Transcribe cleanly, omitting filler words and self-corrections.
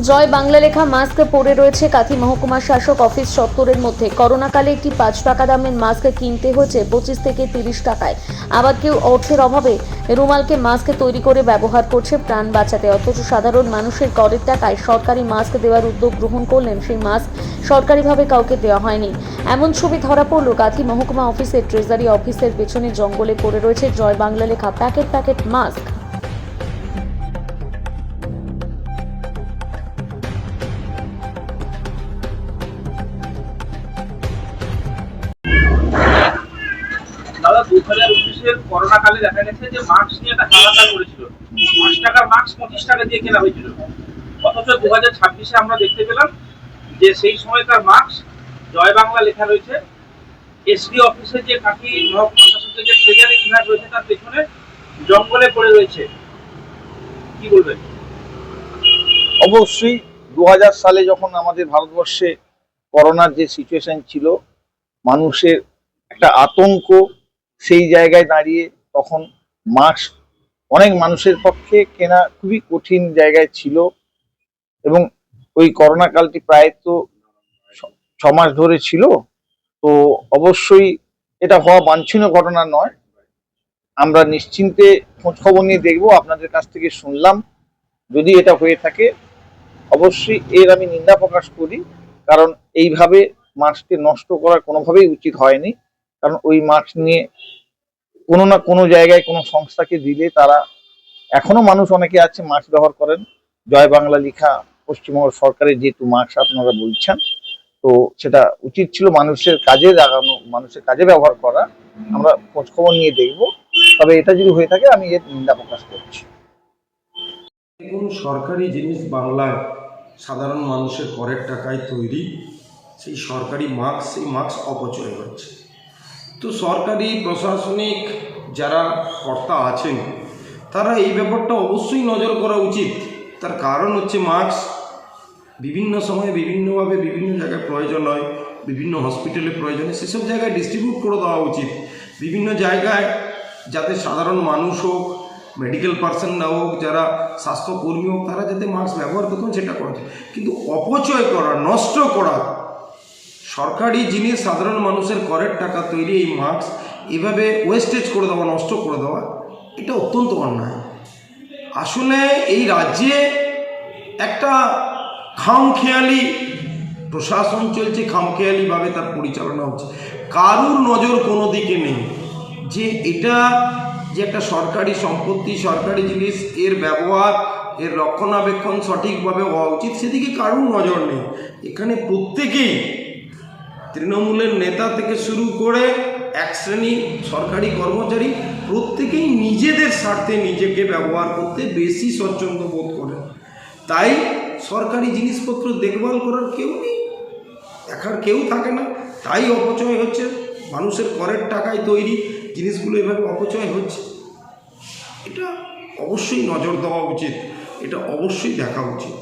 জয় বাংলা লেখা মাস্ক পরে রয়েছে কাঁথি মহকুমা শাসক অফিস চত্বরের মধ্যে। করোনাকালে একটি 5 টাকা দামের মাস্ক কিনতে হচ্ছে 25 থেকে 30 টাকায়। আবার কেউ অর্থের অভাবে রুমালকে মাস্ক তৈরি করে ব্যবহার করছে প্রাণ বাঁচাতে। অথচ সাধারণ মানুষের করের টাকায় সরকারি মাস্ক দেওয়ার উদ্যোগ গ্রহণ করলেন সেই মাস্ক সরকারিভাবে কাউকে দেওয়া হয়নি। এমন ছবি ধরা পড়ল কাঁথি মহকুমা অফিসের ট্রেজারি অফিসের পেছনে জঙ্গলে পড়ে রয়েছে জয় বাংলা লেখা প্যাকেট প্যাকেট মাস্ক। দাদা 2019-এর করোনা কালে দেখা গেছে যে মাস্ক নিয়ে একটা হাহাকার করেছিল। 5 টাকার মাস্ক 25 টাকা দিয়ে কেনা হয়েছিল। অথচ 2026-এ আমরা দেখতে পেলাম যে সেই সময়কার মাস্ক জয় বাংলা লেখা রয়েছে। এসডি অফিসে যে কাঁথি মহকুমা শাসকের যে ট্রেজারি বিভাগ রয়েছে তার পেছনে জঙ্গলে পড়ে রয়েছে, কি বলবেন? অবশ্যই 2000 সালে যখন আমাদের ভারতবর্ষে করোনার যে সিচুয়েশন ছিল, মানুষের একটা আতঙ্ক, সেই জায়গায় দাঁড়িয়ে তখন মাস্ক অনেক মানুষের পক্ষে কেনা খুবই কঠিন জায়গায় ছিল। এবং ওই করোনা কালটি প্রায় তো 6 মাস ধরে ছিল। তো অবশ্যই এটা হওয়া বাঞ্ছনীয় ঘটনা নয়। আমরা নিশ্চিন্তে খোঁজ খবর নিয়ে দেখবো, আপনাদের কাছ থেকে শুনলাম। যদি এটা হয়ে থাকে অবশ্যই এর আমি নিন্দা প্রকাশ করি, কারণ এইভাবে মাস্ককে নষ্ট করা কোনোভাবেই উচিত হয়নি। কারণ ওই মাস্ক নিয়ে কোনো না কোনো জায়গায় কোনো সংস্থাকে দিলে তারা, এখনো মানুষ অনেকে আছে মাস্ক ব্যবহার করেন। জয় বাংলা লেখা পশ্চিমবঙ্গ সরকারের যেহেতু মাস্ক আপনারা বলছেন, তো সেটা উচিত ছিল মানুষের কাজে লাগানো, মানুষের কাজে ব্যবহার করা। আমরা খোঁজ খবর নিয়ে দেখব, তবে এটা যদি হয়ে থাকে আমি এর নিন্দা প্রকাশ করছি। দেখুন, সরকারি জিনিস বাংলায় সাধারণ মানুষের করের টাকায় তৈরি, সেই সরকারি মাস্ক, সেই মাস্ক অপচয় হচ্ছে। তো সরকারি প্রশাসনিক যারা কর্তা আছেন তারা এই ব্যাপারটা অবশ্যই নজর করা উচিত। তার কারণ হচ্ছে মাস্ক বিভিন্ন সময়ে বিভিন্নভাবে বিভিন্ন জায়গায় প্রয়োজন হয়, বিভিন্ন হসপিটালে প্রয়োজন হয়, সেসব জায়গায় ডিস্ট্রিবিউট করে দেওয়া উচিত। বিভিন্ন জায়গায় যাতে সাধারণ মানুষ হোক, মেডিকেল পার্সন না হোক, যারা স্বাস্থ্যকর্মী হোক, তারা যাতে মাস্ক ব্যবহার করতেন সেটা করা উচিত। কিন্তু অপচয় করা, নষ্ট করা, সরকারি জিনিস সাধারণ মানুষের করের টাকা তৈরি এই মাস্ক এভাবে ওয়েস্টেজ করে দেওয়া, নষ্ট করে দেওয়া, এটা অত্যন্ত অন্যায়। আসলে এই রাজ্যে একটা খামখেয়ালি প্রশাসন চলছে, খামখেয়ালিভাবে তার পরিচালনা হচ্ছে। কারুর নজর কোনো দিকে নেই যে এটা যে একটা সরকারি সম্পত্তি, সরকারি জিনিস, এর ব্যবহার, এর রক্ষণাবেক্ষণ সঠিকভাবে হওয়া উচিত, সেদিকে কারুর নজর নেই। এখানে প্রত্যেকেই, তৃণমূলের নেতা থেকে শুরু করে এক শ্রেণী সরকারি কর্মচারী, প্রত্যেকেই নিজেদের স্বার্থে নিজেকে ব্যবহার করতে বেশি স্বচ্ছন্দ বোধ করে। তাই সরকারি জিনিসপত্র দেখভাল করার কেউ নেই, দেখার কেউ থাকে না, তাই অপচয় হচ্ছে। মানুষের করের টাকায় তৈরি জিনিসগুলো এভাবে অপচয় হচ্ছে। এটা অবশ্যই নজর দেওয়া উচিত, এটা অবশ্যই দেখা উচিত।